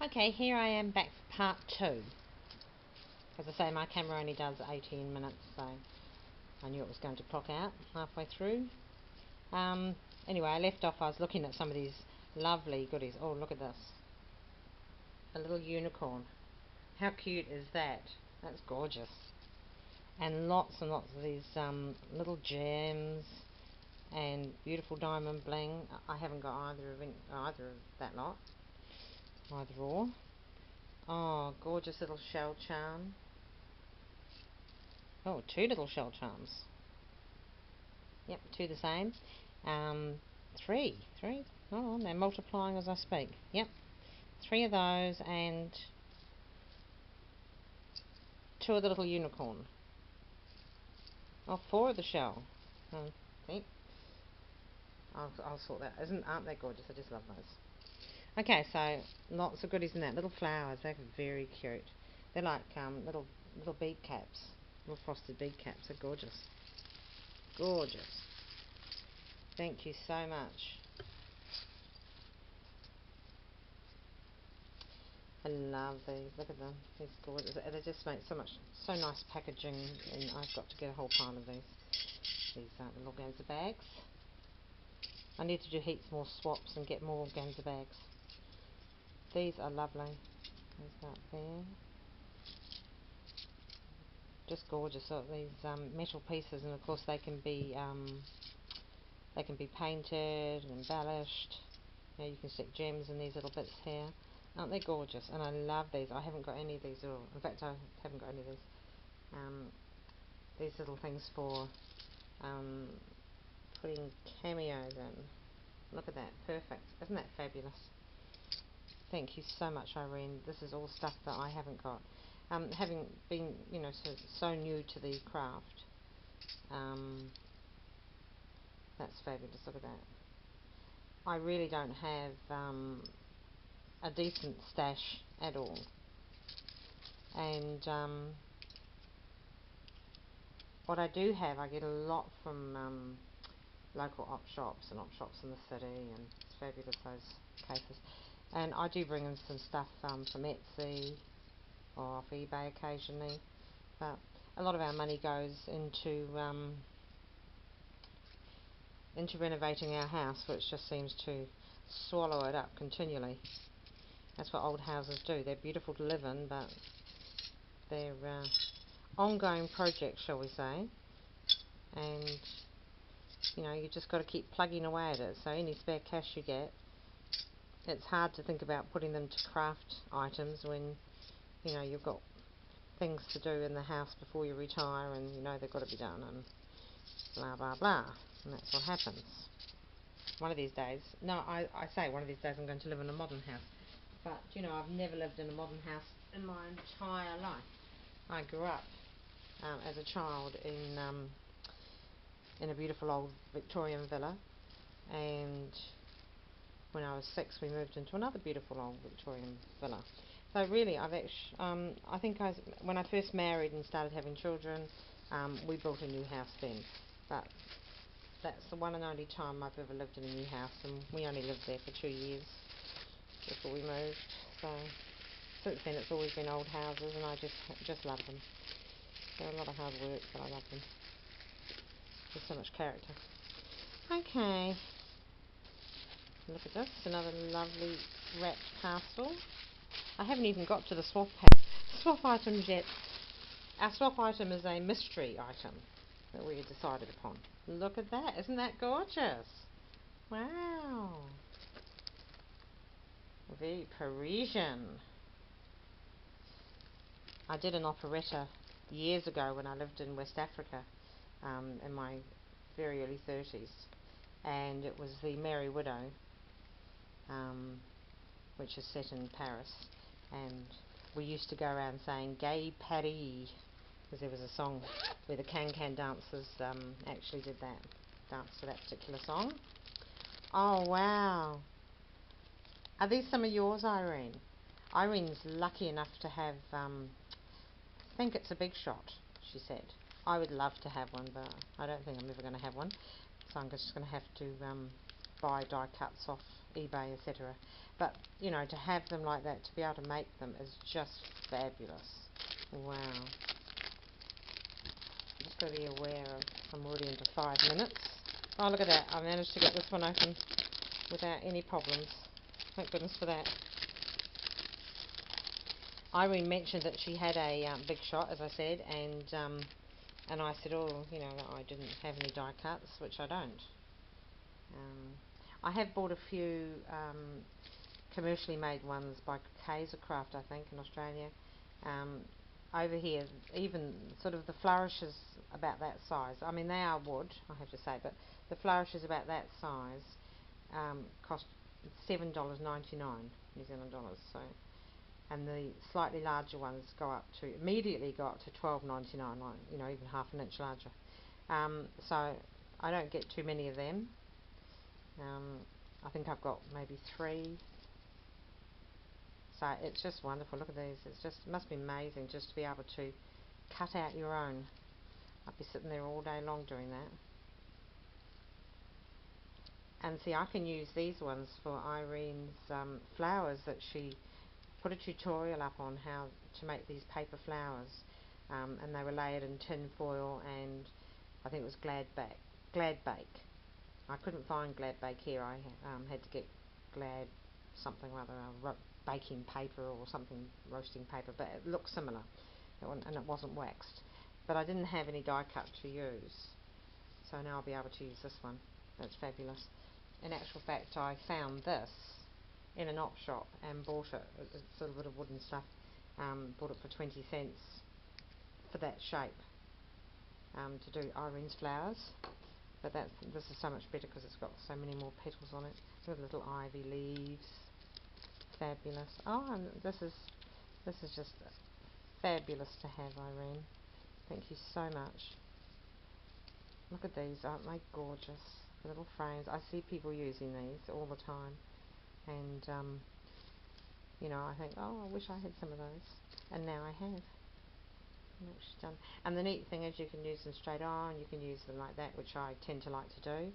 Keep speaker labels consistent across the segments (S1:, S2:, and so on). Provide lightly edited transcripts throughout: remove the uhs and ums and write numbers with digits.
S1: Okay, here I am back for part 2. As I say, my camera only does 18 minutes, so I knew it was going to clock out halfway through. Anyway, I left off, I was looking at some of these lovely goodies. Oh, look at this. A little unicorn. How cute is that? That's gorgeous. And lots of these little gems and beautiful diamond bling. I haven't got either of that lot. Either or. Oh, gorgeous little shell charm. Oh, 2 little shell charms. Yep, 2 the same. 3. Oh, they're multiplying as I speak. Yep, 3 of those and 2 of the little unicorn. Oh, 4 of the shell. See? I'll sort that. Aren't they gorgeous? I just love those. Okay, so lots of goodies in that. Little flowers, they're very cute. They're like little bead caps. Little frosted bead caps. They're gorgeous. Gorgeous. Thank you so much. I love these. Look at them. These gorgeous. They just make so nice packaging, and I've got to get a whole pile of these. These little organza bags. I need to do heaps more swaps and get more organza bags. These are lovely. There's that there. Just gorgeous. Look, these metal pieces, and of course they can be painted and embellished. You can stick gems in these little bits here. Aren't they gorgeous? And I love these. I haven't got any of these at all. In fact, I haven't got any of these. These little things for putting cameos in. Look at that. Perfect. Isn't that fabulous? Thank you so much, Irene. This is all stuff that I haven't got. Having been, so new to the craft. That's fabulous. Look at that. I really don't have a decent stash at all. And what I do have, I get a lot from local op shops and op shops in the city, and it's fabulous, those cases. And I do bring in some stuff from Etsy or off eBay occasionally, but a lot of our money goes into renovating our house, which just seems to swallow it up continually. That's what old houses do. They're beautiful to live in, but they're ongoing projects, shall we say, and you just got to keep plugging away at it. So any spare cash you get, it's hard to think about putting them to craft items when you've got things to do in the house before you retire, and they've got to be done, and blah blah blah, and that's what happens. One of these days, I say one of these days I'm going to live in a modern house, but I've never lived in a modern house in my entire life. I grew up as a child in a beautiful old Victorian villa, and when I was 6 we moved into another beautiful old Victorian villa. So really, I think when I first married and started having children, we built a new house then, but that's the one and only time I've ever lived in a new house, and we only lived there for 2 years before we moved. So since then it's always been old houses, and I just love them. They're a lot of hard work, but I love them. There's so much character. Okay, look at this, another lovely wrapped parcel. I haven't even got to the swap items yet. Our swap item is a mystery item that we had decided upon. Look at that, isn't that gorgeous? Wow. Very Parisian. I did an operetta years ago when I lived in West Africa, in my very early 30s, and it was the Merry Widow, which is set in Paris, and we used to go around saying Gay Paris, because there was a song where the can-can dancers actually did that, danced to that particular song. Oh wow. Are these some of yours, Irene? Irene's lucky enough to have, I think it's a big shot, she said. I would love to have one, but I don't think I'm ever going to have one, so I'm just going to have to buy die cuts off eBay, etc. But you know, to have them like that, to be able to make them, is just fabulous. Wow. Just got to be aware of, I'm already into 5 minutes. Oh, look at that, I managed to get this one open without any problems. Thank goodness for that. Irene mentioned that she had a big shot, as I said, and I said, oh, you know, that I didn't have any die cuts, which I don't. I have bought a few commercially made ones by Kaiser Craft, I think, in Australia. Over here, even sort of the flourishes about that size. I mean, they are wood, I have to say, but the flourishes about that size cost $7.99 New Zealand dollars. So, and the slightly larger ones immediately go up to $12.99, like, you know, even half an inch larger. So I don't get too many of them. I think I've got maybe 3. So it's just wonderful. Look at these. It must be amazing just to be able to cut out your own. I'd be sitting there all day long doing that. And see, I can use these ones for Irene's flowers that she put a tutorial up on how to make these paper flowers, and they were layered in tin foil, and I think it was Glad Bake. I couldn't find Glad Bake here. I had to get Glad something or other, baking paper or something, roasting paper, but it looked similar, and it wasn't waxed. But I didn't have any die cut to use, so now I'll be able to use this one. That's fabulous. In actual fact, I found this in an op shop and bought it. It's a little bit of wooden stuff. Bought it for 20 cents for that shape, to do Irene's flowers. But this is so much better because it's got so many more petals on it. With little ivy leaves. Fabulous. Oh, and this is just fabulous to have, Irene. Thank you so much. Look at these, aren't they gorgeous? The little frames. I see people using these all the time, and you know, I think, oh, I wish I had some of those, and now I have. Look, she's done. And the neat thing is you can use them straight on, you can use them like that, which I tend to like to do.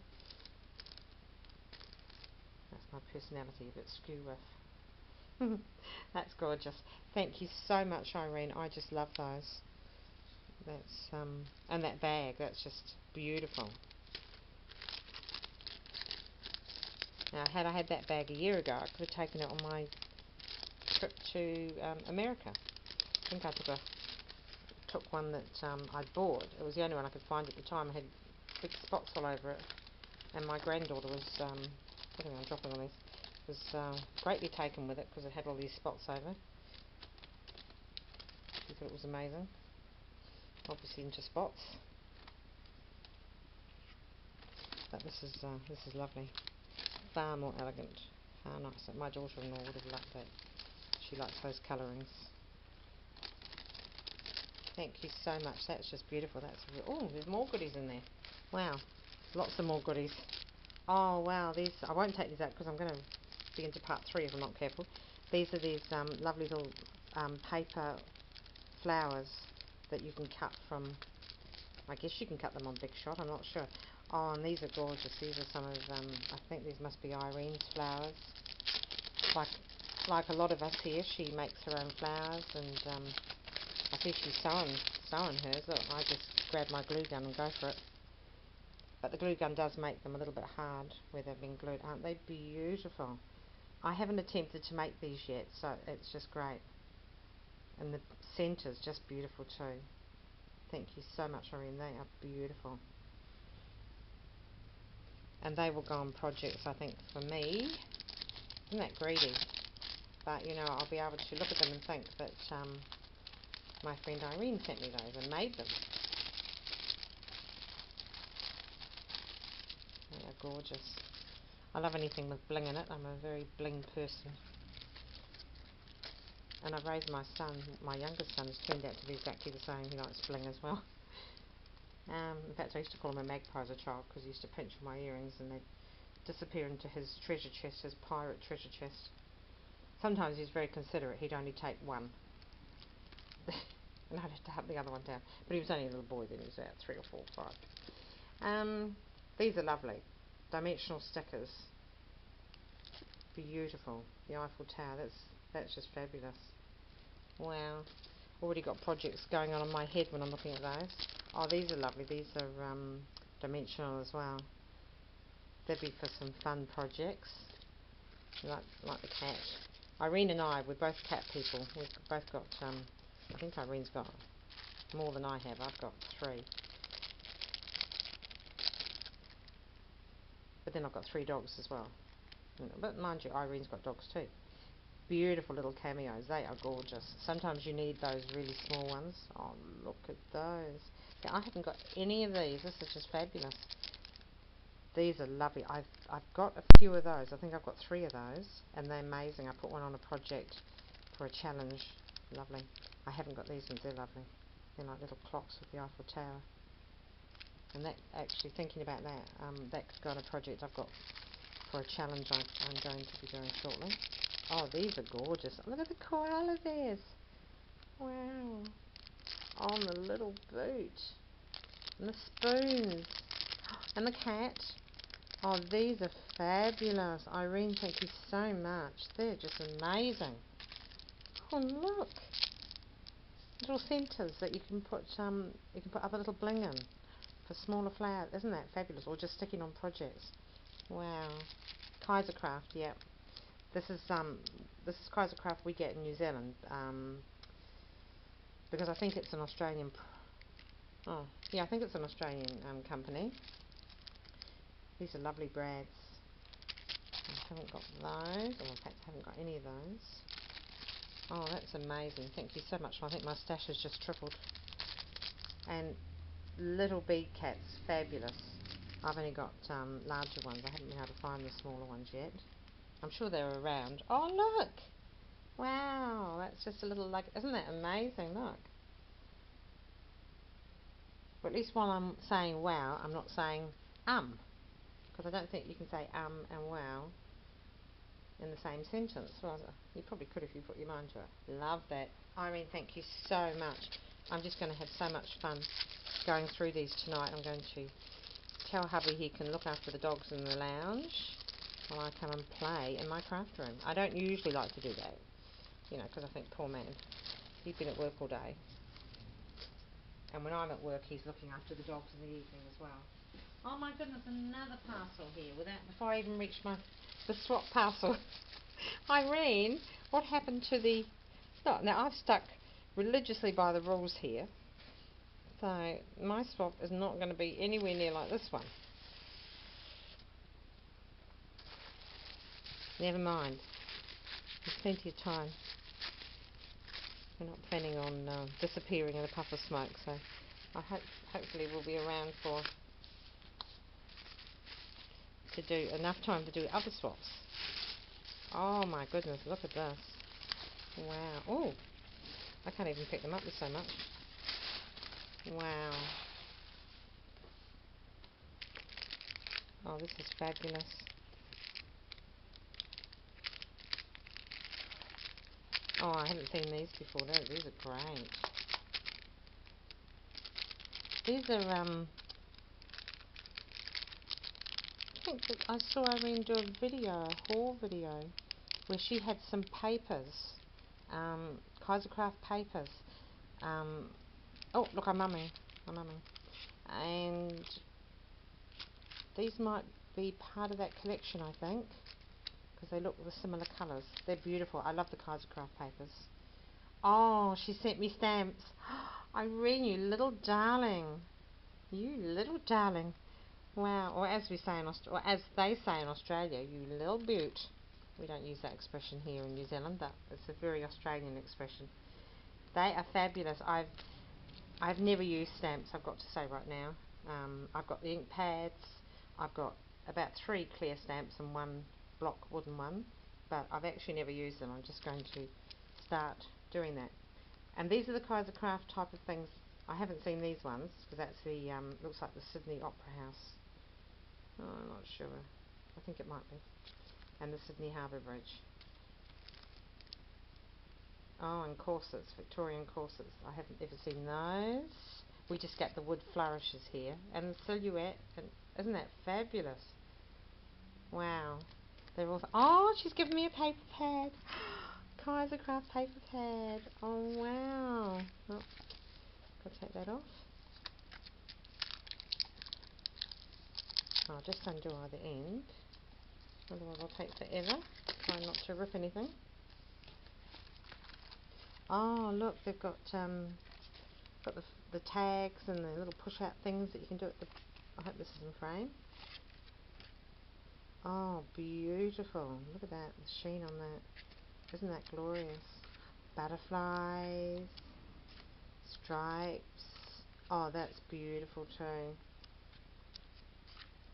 S1: That's my personality, a bit skew with. That's gorgeous. Thank you so much, Irene. I just love those. That's and that bag, that's just beautiful. Now, had I had that bag a year ago, I could have taken it on my trip to America. I think I took one that I'd bought. It was the only one I could find at the time. It had big spots all over it, and my granddaughter was, anyway, I'm dropping on these, was greatly taken with it because it had all these spots over. She thought it was amazing. Obviously into spots. But this is lovely. Far more elegant, far nicer. My daughter-in-law would have loved that. She likes those colourings. Thank you so much. That's just beautiful. Oh, there's more goodies in there. Wow, lots of more goodies. Oh wow, these, I won't take these out because I'm going to be into part 3 if I'm not careful. These are these lovely little paper flowers that you can cut from, I guess you can cut them on Big Shot, I'm not sure. Oh, and these are gorgeous. These are some of, I think these must be Irene's flowers. Like a lot of us here, she makes her own flowers, and I see she's sewing hers. Look, I just grab my glue gun and go for it. But the glue gun does make them a little bit hard where they've been glued. Aren't they beautiful? I haven't attempted to make these yet, so it's just great. And the centre's just beautiful too. Thank you so much, Irene. They are beautiful. And they will go on projects, I think, for me. Isn't that greedy? But, you know, I'll be able to look at them and think that my friend Irene sent me those and made them. They are gorgeous. I love anything with bling in it. I'm a very bling person. And I've raised my son, my youngest son, has turned out to be exactly the same. He likes bling as well. In fact, I used to call him a magpie as a child because he used to pinch my earrings and they'd disappear into his treasure chest, his pirate treasure chest. Sometimes he's very considerate. He'd only take one. And I'd have to hunt the other one down. But he was only a little boy then. He was about 3 or 4 or 5. These are lovely. Dimensional stickers. beautiful. The Eiffel Tower, that's just fabulous. Wow. Already got projects going on in my head when I'm looking at those. Oh, these are lovely. These are dimensional as well. They'd be for some fun projects, like the cat. Irene and I, we're both cat people. We've both got, I think Irene's got more than I have. I've got 3. But then I've got 3 dogs as well. But mind you, Irene's got dogs too. Beautiful little cameos. They are gorgeous. Sometimes you need those really small ones. Oh, look at those. Yeah, I haven't got any of these. This is just fabulous. These are lovely. I've got a few of those. I think I've got 3 of those, and they're amazing. I put one on a project for a challenge. Lovely. I haven't got these ones. They're lovely. They're like little clocks with the Eiffel Tower. And that, actually thinking about that, that could go on a project I've got for a challenge I'm going to be doing shortly. Oh, these are gorgeous. Look at the koala bears. Wow. On the little boot. And the spoons. And the cat. Oh, these are fabulous. Irene, thank you so much. They're just amazing. Oh, look. Little centres that you can put other little bling in for smaller flowers. Isn't that fabulous? Or just sticking on projects. Wow. Kaisercraft, yeah. This is Kaisercraft we get in New Zealand, because I think it's an Australian. Oh, yeah, I think it's an Australian company. These are lovely brads. I haven't got those, or in fact, I haven't got any of those. Oh, that's amazing! Thank you so much. I think my stash has just tripled. And little bead cats, fabulous. I've only got larger ones. I haven't been able to find the smaller ones yet. I'm sure they're around. Oh, look! Wow, that's just a little like, isn't that amazing? Look. But at least while I'm saying wow, I'm not saying because I don't think you can say and wow in the same sentence. Well, you probably could if you put your mind to it. Love that. Irene, thank you so much. I'm just going to have so much fun going through these tonight. I'm going to tell hubby he can look after the dogs in the lounge while I come and play in my craft room. I don't usually like to do that, you know, because I think, poor man, he's been at work all day. And when I'm at work, he's looking after the dogs in the evening as well. Oh my goodness, another parcel here. Before I even reach the swap parcel. Irene, what happened to the... No, now I've stuck religiously by the rules here. So my swap is not going to be anywhere near like this one. Never mind. There's plenty of time. We're not planning on disappearing in a puff of smoke, so hopefully we'll be around to do enough time to do other swaps. Oh my goodness, look at this. Wow. Oh, I can't even pick them up, there's so much. Wow. Oh, this is fabulous. Oh, I haven't seen these before. These are great. These are, I think that I saw Irene do a haul video, where she had some papers, Kaisercraft papers. Oh, look, I'm mumming. And these might be part of that collection, I think, because they look the similar colours. They're beautiful. I love the Kaisercraft papers. Oh, she sent me stamps. Irene, you little darling. You little darling. Wow. Or as they say in Australia, you little beaut. We don't use that expression here in New Zealand. It's a very Australian expression. They are fabulous. I've never used stamps, I've got to say right now. I've got the ink pads. I've got about 3 clear stamps and 1 block wooden one, but I've actually never used them. I'm just going to start doing that. And these are the Kaisercraft type of things. I haven't seen these ones, because that's the, looks like the Sydney Opera House. Oh, I'm not sure. I think it might be. And the Sydney Harbour Bridge. Oh, and corsets, Victorian corsets. I haven't ever seen those. We just get the wood flourishes here. And the silhouette, and isn't that fabulous? Wow. They're all. Oh, she's given me a paper pad. Kaiser Craft paper pad. Oh wow. Oh, gotta take that off. I'll just undo either end. Otherwise it'll take forever. Try not to rip anything. Oh look, they've got the tags and the little push out things that you can do at the. I hope this is in frame. Oh, beautiful. Look at that, the sheen on that. Isn't that glorious? Butterflies, stripes. Oh, that's beautiful too.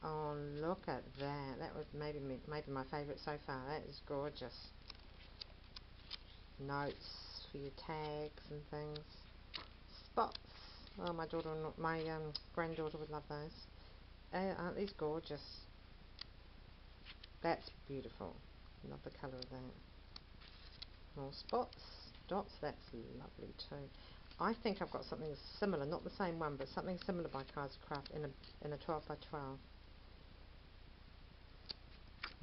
S1: Oh, look at that. That was maybe my favourite so far. That is gorgeous. Notes for your tags and things. Spots. Oh, my granddaughter would love those. Aren't these gorgeous? That's beautiful. Love the colour of that. More spots, dots. That's lovely too. I think I've got something similar, not the same one, but something similar by Kaiser Craft in a 12 by 12.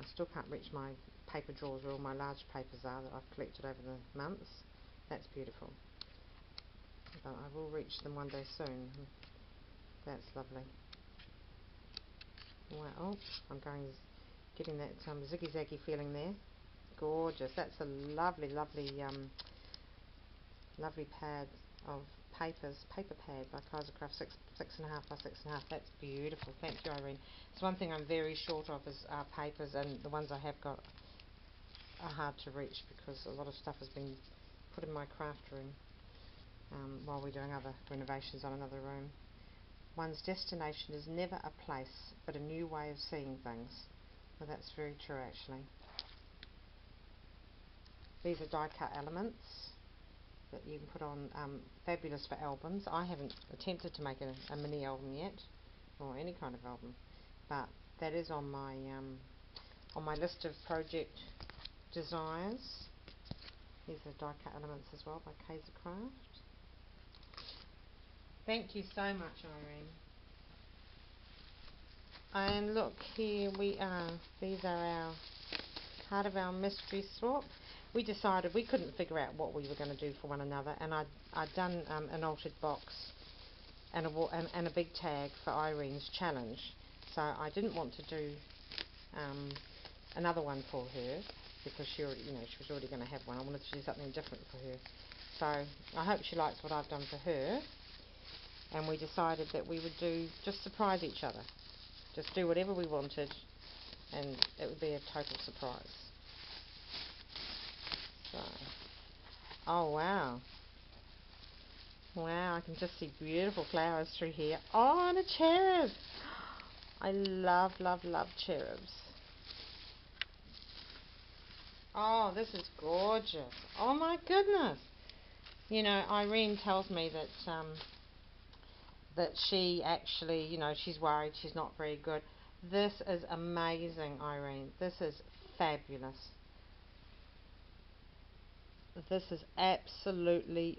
S1: I still can't reach my paper drawers where all my large papers are that I've collected over the months. That's beautiful. But I will reach them one day soon. That's lovely. Wow, I'm getting that ziggy-zaggy feeling there. Gorgeous. That's a lovely, lovely, lovely pad of papers. Paper pad by Kaiser Craft 6.5 by 6.5. That's beautiful. Thank you, Irene. It's one thing I'm very short of is papers, and the ones I have got are hard to reach because a lot of stuff has been put in my craft room while we're doing other renovations on another room. One's destination is never a place, but a new way of seeing things. Well, that's very true, actually. These are die-cut elements that you can put on, fabulous for albums. I haven't attempted to make a mini album yet, or any kind of album, but that is on my list of project desires. These are die-cut elements as well by Kaiser Craft. Thank you so much, Irene. And look, here we are. These are part of our mystery swap. We decided we couldn't figure out what we were going to do for one another, and I'd done an altered box and a big tag for Irene's challenge, so I didn't want to do another one for her because she was already going to have one. I wanted to do something different for her, so I hope she likes what I've done for her. And we decided that we would just surprise each other, just do whatever we wanted, and it would be a total surprise. So, oh wow. Wow, I can just see beautiful flowers through here. Oh, and a cherub. I love, love, love cherubs. Oh, this is gorgeous. Oh my goodness. You know, Irene tells me that she actually, she's worried she's not very good. This is amazing, Irene. This is fabulous. This is absolutely